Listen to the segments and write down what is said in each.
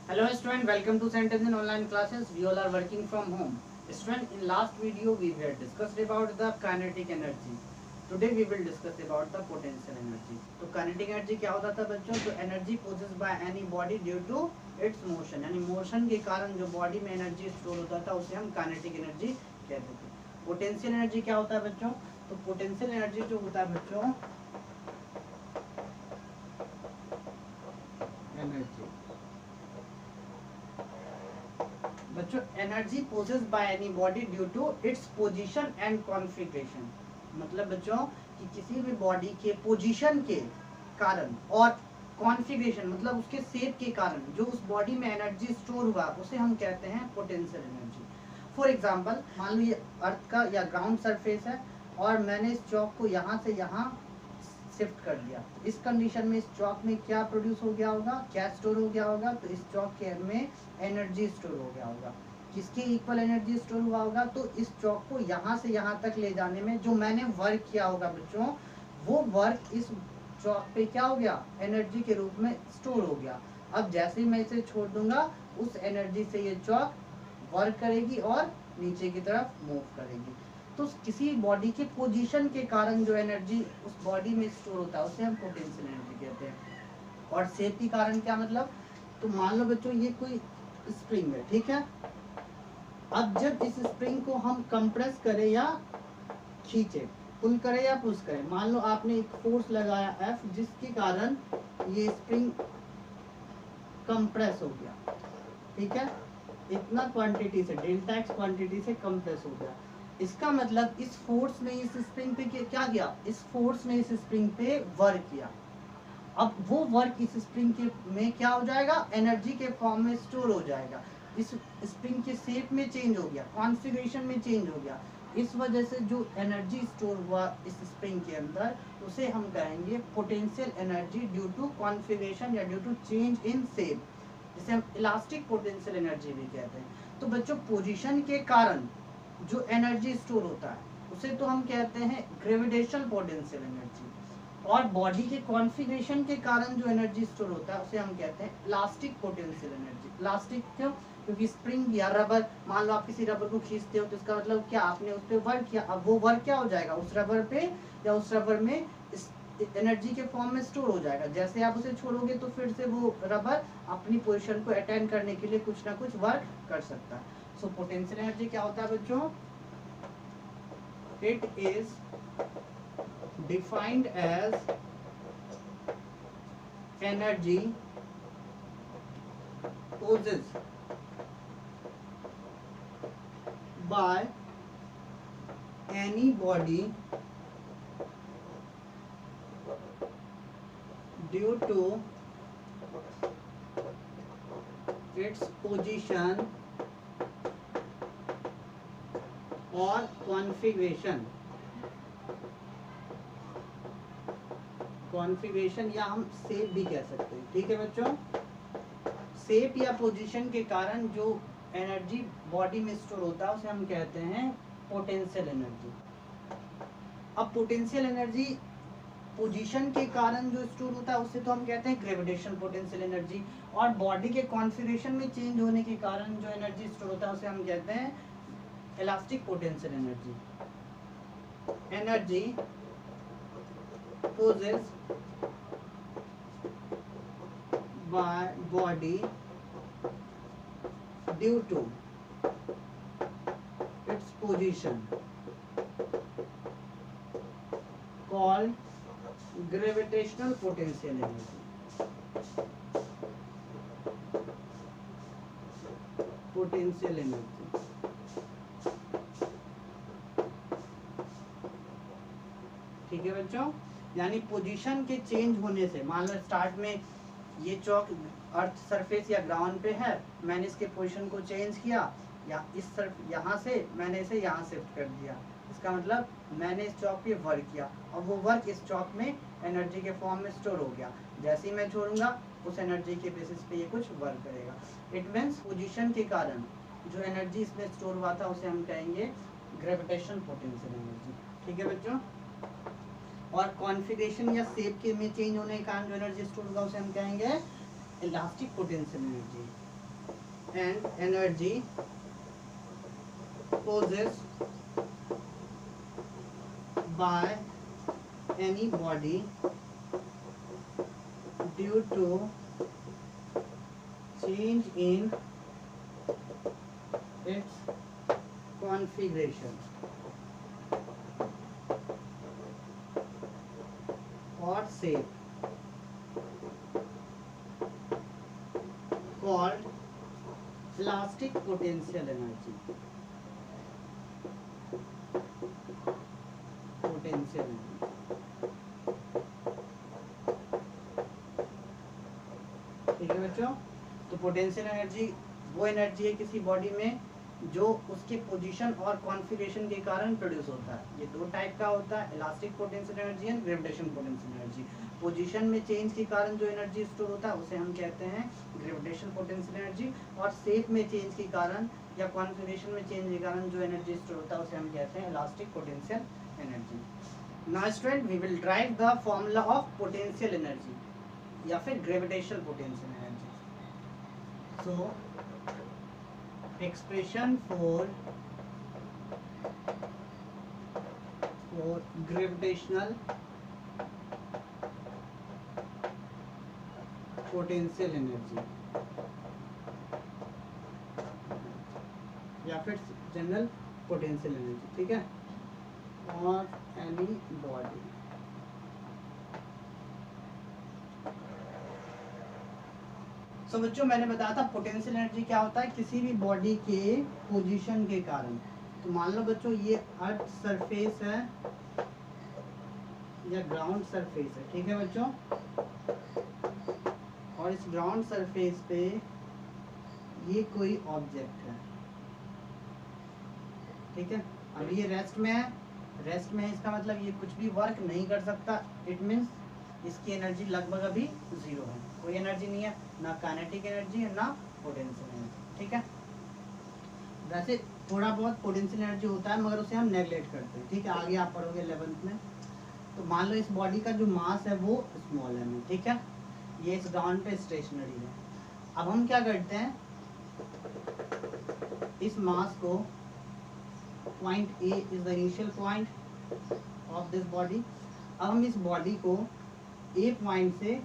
Hello student, welcome to Sentence in online classes. We all are working from home. Student, in last video we were discussed about the kinetic energy. Today we will discuss about the potential energy. तो kinetic energy क्या होता था बच्चों? तो energy possessed by any body due to its motion, यानी motion के कारण जो body में energy store होता था उसे हम kinetic energy कहते थे. Potential energy क्या होता है बच्चों? तो potential energy जो होता है बच्चों energy बच्चों energy possess by any body due to its position and configuration. मतलब बच्चों कि किसी भी बॉडी के पोजीशन के कारण और कॉन्फ़िगरेशन मतलब उसके शेप के कारण जो उस बॉडी में एनर्जी स्टोर हुआ उसे हम कहते हैं पोटेंशियल एनर्जी. फॉर एग्जांपल मान लो ये अर्थ का या ग्राउंड सरफेस है और मैंने इस चौक को यहाँ से यहाँ शिफ्ट कर दिया. इस कंडीशन में इस चौक में क्या प्रोड्यूस हो गया होगा, क्या स्टोर हो गया होगा? तो इस चौक के में एनर्जी स्टोर हो गया होगा. किसके इक्वल एनर्जी स्टोर हुआ होगा? तो इस चौक को यहाँ से यहाँ तक ले जाने में जो मैंने वर्क किया होगा बच्चों, वो वर्क इस चौक पे क्या हो गया, एनर्जी के रूप में स्टोर हो गया. अब जैसे ही मैं इसे छोड़ दूंगा उस एनर्जी से ये चौक वर्क करेगी और नीचे की तरफ मूव करेगी. तो किसी बॉडी के पोजीशन के कारण जो एनर्जी उस बॉडी में स्टोर होता है उसे हम पोटेंशियल एनर्जी कहते हैं. और शेप के कारण क्या मतलब? तो मान लो बच्चों ये कोई स्प्रिंग है, ठीक है. अब जब इस स्प्रिंग को हम कंप्रेस करें या खींचे, पुल करें या पुश करें, मान लो आपने एक फोर्स लगाया F जिसके कारण ये स्प्रिंग कंप्रेस हो गया, ठीक है. इतना क्वांटिटी से डेल्टा एक्स क्वांटिटी से कंप्रेस हो गया. इसका मतलब इस फोर्स ने इस स्प्रिंग पे क्या किया? इस फोर्स ने इस स्प्रिंग पे वर्क किया. अब वो वर्क इस स्प्रिंग के में क्या हो जाएगा? एनर्जी के फॉर्म में स्टोर हो जाएगा. इस स्प्रिंग के शेप में चेंज हो गया, कॉन्फ़िगरेशन में चेंज हो गया. इस वजह से जो एनर्जी स्टोर हुआ इस स्प्रिंग के अंदर उसे हम कहेंगे potential energy due to configuration या due to change in shape, जिसे हम इलास्टिक पोटेंशियल एनर्जी भी कहते हैं. तो बच्चों पोजीशन के कारण जो एनर्जी स्टोर होता है उसे तो हम कहते हैं ग्रेविटेशनल पोटेंशियल एनर्जी. और बॉडी के कॉन्फ़िगरेशन के कारण जो एनर्जी स्टोर होता है उसे हम कहते हैं इलास्टिक पोटेंशियल एनर्जी. इलास्टिक क्यों? क्योंकि स्प्रिंग या रबर, मान लो आप किसी रबर को खींचते हो तो इसका मतलब क्या, आपने उस पर वर्क किया. अब वो वर्क क्या हो जाएगा? उस रबर पे या उस रबर में एनर्जी के फॉर्म में स्टोर हो जाएगा. जैसे आप उसे छोड़ोगे तो फिर से वो रबर अपनी पोजीशन को अटेंड करने के लिए कुछ ना कुछ वर्क कर सकता है. सो पोटेंशियल एनर्जी क्या होता है बच्चों? It is defined as energy possessed by any body due to its position और कॉन्फ़िगरेशन. कॉन्फ़िगरेशन या हम शेप भी कह सकते हैं, ठीक है बच्चों. शेप या पोजीशन के कारण जो एनर्जी बॉडी में स्टोर होता है उसे हम कहते हैं पोटेंशियल एनर्जी. अब पोटेंशियल एनर्जी पोजीशन के कारण जो स्टोर होता है उसे तो हम कहते हैं ग्रेविटेशनल पोटेंशियल एनर्जी. और बॉडी के कॉन्फ़िगरेशन में चेंज होने के कारण जो एनर्जी स्टोर होता है उसे हम कहते हैं elastic potential energy. Energy possessed by body due to its position called gravitational potential energy. Potential energy. ठीक है बच्चों, यानी पोजीशन के चेंज होने से, मान लो स्टार्ट में ये चौक अर्थ सरफेस या ग्राउंड पे है, मैंने इसके पोजीशन को चेंज किया या इस तरफ यहाँ से मैंने इसे यहाँ शिफ्ट कर दिया. इसका मतलब मैंने इस चौक पे वर्क किया और वो वर्क इस चौक में एनर्जी के फॉर्म में स्टोर हो गया. जैसे ही मैं छोड़ूंगा उस एनर्जी के बेसिस पे ये कुछ वर्क करेगा. इट मीन्स पोजीशन के कारण जो एनर्जी इसमें स्टोर हुआ था उसे हम कहेंगे ग्रेविटेशनल पोटेंशियल एनर्जी. ठीक है बच्चों. और कॉन्फ़िगरेशन या शेप के में चेंज होने के कारण जो एनर्जी स्टोर होगा उसे हम कहेंगे elastic potential energy. and energy possessed by any body due to change in its configuration or shape called elastic potential energy. Potential energy. ठीक है बच्चों, तो पोटेंशियल एनर्जी वो एनर्जी है किसी बॉडी में जो उसके पोजीशन और कॉन्फ़िगरेशन के कारण प्रोड्यूस होता है। ये दो टाइप का होता है, elastic potential energy and gravitation potential energy. Position में चेंज के कारण जो एनर्जी स्टोर होता है उसे हम कहते हैं ग्रेविटेशन पोटेंशियल एनर्जी, और शेप में चेंज के कारण या कॉन्फ़िगरेशन में चेंज के कारण जो एनर्जी स्टोर होता है उसे हम कहते हैं elastic potential energy. Now student, we will derive the formula of potential energy या फिर gravitational potential energy. So expression for gravitational potential energy या फिर जनरल पोटेंशियल एनर्जी, ठीक है, और एनी बॉडी। तो बच्चों मैंने बताया था पोटेंशियल एनर्जी क्या होता है, किसी भी बॉडी के पोजीशन के कारण। तो मान लो बच्चों ये अर्थ सरफेस है या ग्राउंड सरफेस है, ठीक है बच्चों, और इस ग्राउंड सरफेस पे ये कोई ऑब्जेक्ट है, ठीक है। अब ये रेस्ट में है, रेस्ट में है इसका मतलब ये कुछ भी वर्क नहीं कर सकता, इट मीन्स इसकी एनर्जी लगभग अभी जीरो है, कोई एनर्जी नहीं है, ना काइनेटिक एनर्जी है ना पोटेंशियल एनर्जी, ठीक है। वैसे थोड़ा बहुत पोटेंशियल एनर्जी होता है मगर उसे हम नेगलेक्ट करते हैं, ठीक है, आगे आप पढ़ोगे 11th में। तो मान लो इस बॉडी का जो मास है वो स्मॉल है, ठीक है, ये इस ग्राउंड पे स्टेशनरी है। अब हम क्या करते हैं, इस मास को point A is the initial point of this body. अब हम इस बॉडी को ए पॉइंट से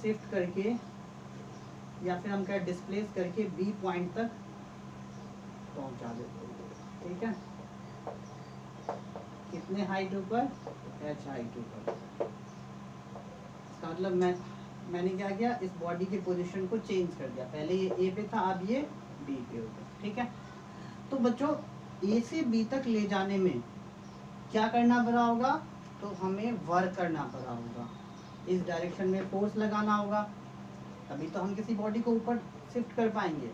शिफ्ट करके या फिर हम क्या डिस्प्लेस करके बी पॉइंट तक पहुंचा देते हैं, ठीक है, कितने हाइट ऊपर, h हाइट ऊपर। इसका मतलब मैंने क्या किया, इस बॉडी की पोजीशन को चेंज कर दिया, पहले ये ए पे था अब ये बी पे ऊपर, ठीक है। तो बच्चों ए से बी तक ले जाने में क्या करना पड़ा होगा, तो हमें वर्क करना पड़ा होगा, इस डायरेक्शन में फोर्स लगाना होगा, तभी तो हम किसी बॉडी को ऊपर शिफ्ट कर पाएंगे।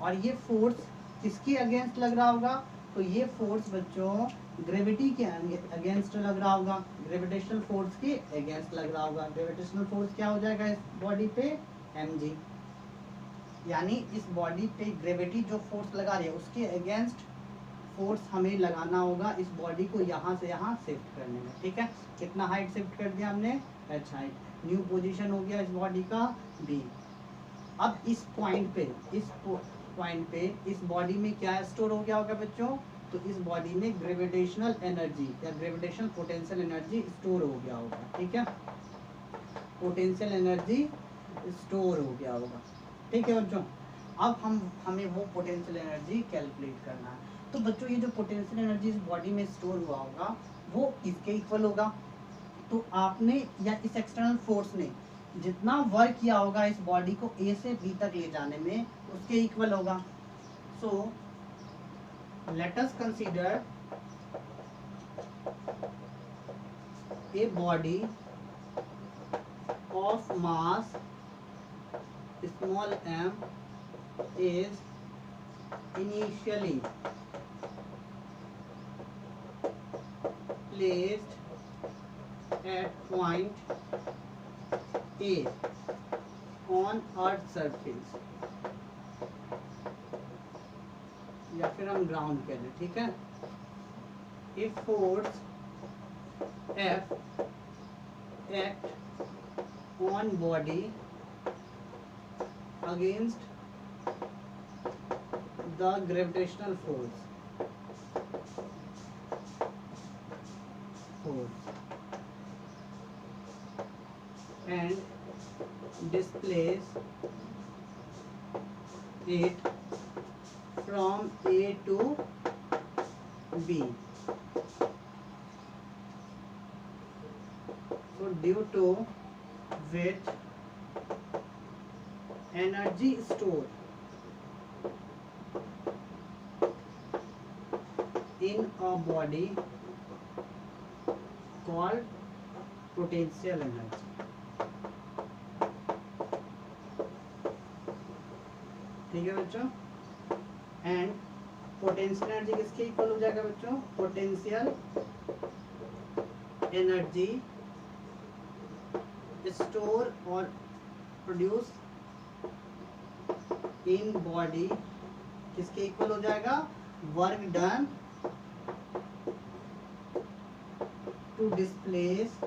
और ये फोर्स किसके अगेंस्ट लग रहा होगा, तो ये फोर्स बच्चों ग्रेविटी के अगेंस्ट लग रहा होगा, ग्रेविटेशनल फोर्स के अगेंस्ट लग रहा होगा। ग्रेविटेशनल फोर्स क्या हो जाएगा इस बॉडी पे, mg, यानी इस बॉडी पे ग्रेविटी जो फोर्स लगा रही है उसके अगेंस्ट फोर्स हमें लगाना होगा इस बॉडी को यहाँ से यहाँ शिफ्ट करने में, ठीक है। कितना हाइट शिफ्ट कर दिया हमने, h हाइट, न्यू पोजीशन हो गया इस बॉडी का b। अब इस पॉइंट पे इस बॉडी में क्या स्टोर हो गया होगा बच्चों, तो इस बॉडी में ग्रेविटेशनल एनर्जी या ग्रेविटेशनल पोटेंशियल एनर्जी स्टोर हो गया होगा, ठीक है, पोटेंशियल एनर्जी स्टोर हो गया होगा, ठीक है बच्चों। अब हमें वो पोटेंशियल एनर्जी कैलकुलेट करना है। तो बच्चों ये जो पोटेंशियल एनर्जी इस बॉडी में स्टोर हुआ होगा वो किसके इक्वल होगा, तो आपने या इस एक्सटर्नल फोर्स ने जितना वर्क किया होगा इस बॉडी को ए से बी तक ले जाने में उसके इक्वल होगा। So let us consider a body of mass small m is initially placed at point A on earth surface, या फिर हम ग्राउंड कह दें, ठीक है। If force F act on body against the gravitational force and displace it from A to B. So due to which energy stored in a body called potential energy. ठीक है बच्चों, एंड पोटेंशियल एनर्जी किसके equal हो जाएगा बच्चों? Potential energy store और produce in body किसके equal हो जाएगा? Work done to displace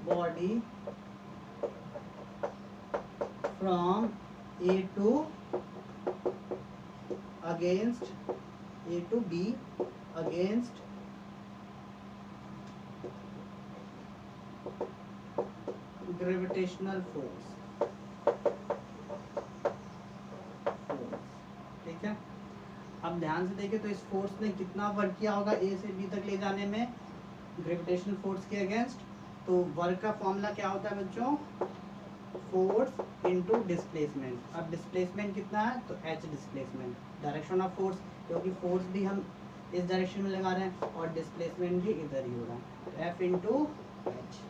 body from A to B against gravitational force. ठीक है, अब ध्यान से देखें तो इस फोर्स ने कितना वर्क किया होगा A से B तक ले जाने में ग्रेविटेशनल फोर्स के अगेंस्ट. तो वर्क का फॉर्मूला क्या होता है बच्चों? Force into displacement. अब डिस्प्लेसमेंट कितना है? तो h displacement, direction of force, क्योंकि फोर्स भी हम इस डायरेक्शन में लगा रहे हैं और डिस्प्लेसमेंट भी इधर ही हो रहा है. तो f into H.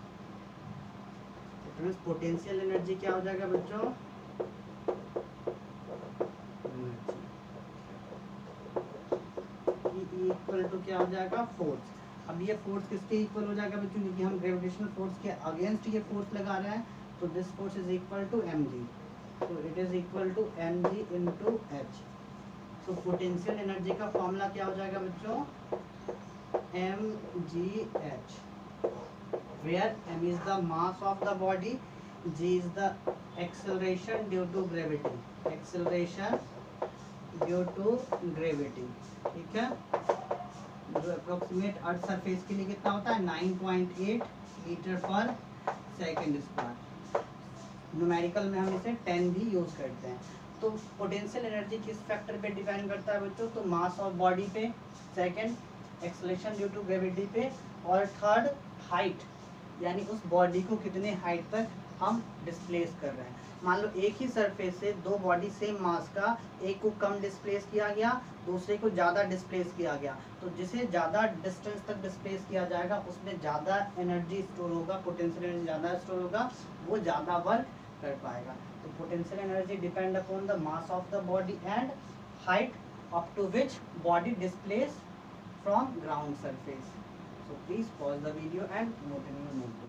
Potential energy क्या हो जाएगा बच्चों? इक्वल टू क्या हो जाएगा? फोर्स. अब ये फोर्स किसके इक्वल हो जाएगा बच्चों? क्योंकि हम ग्रेविटेशनल फोर्स के अगेंस्ट ये फोर्स लगा रहे हैं, तो this force is equal to mg. so it is equal to mg into h. so potential energy का फॉर्मूला क्या हो जाएगा बच्चों? mgh, where m is the mass of the body, g is the acceleration due to gravity. acceleration due to gravity. ठीक है, जो approximate earth surface के लिए कितना होता है? 9.8 मीटर पर सेकेंड स्क्वायर. न्यूमेरिकल में हम इसे 10 भी यूज करते हैं. तो पोटेंशियल एनर्जी किस फैक्टर पे डिपेंड करता है बच्चों? तो मास ऑफ बॉडी पे, second acceleration due to gravity पे, और थर्ड हाइट, यानी उस बॉडी को कितने हाइट तक हम डिस्प्लेस कर रहे हैं. मान लो एक ही सरफेस से दो बॉडी सेम मास का, एक को कम डिस्प्लेस किया गया, दूसरे को ज़्यादा डिस्प्लेस किया गया, तो जिसे ज़्यादा डिस्टेंस तक डिस्प्लेस किया जाएगा उसमें ज़्यादा एनर्जी स्टोर होगा, पोटेंशियल एनर्जी ज़्यादा स्टोर होगा, वो ज़्यादा वर्क कर पाएगा. तो potential energy depend upon the mass of the body and height up to which body displace from ground surface. So please pause the video and note in your notebook.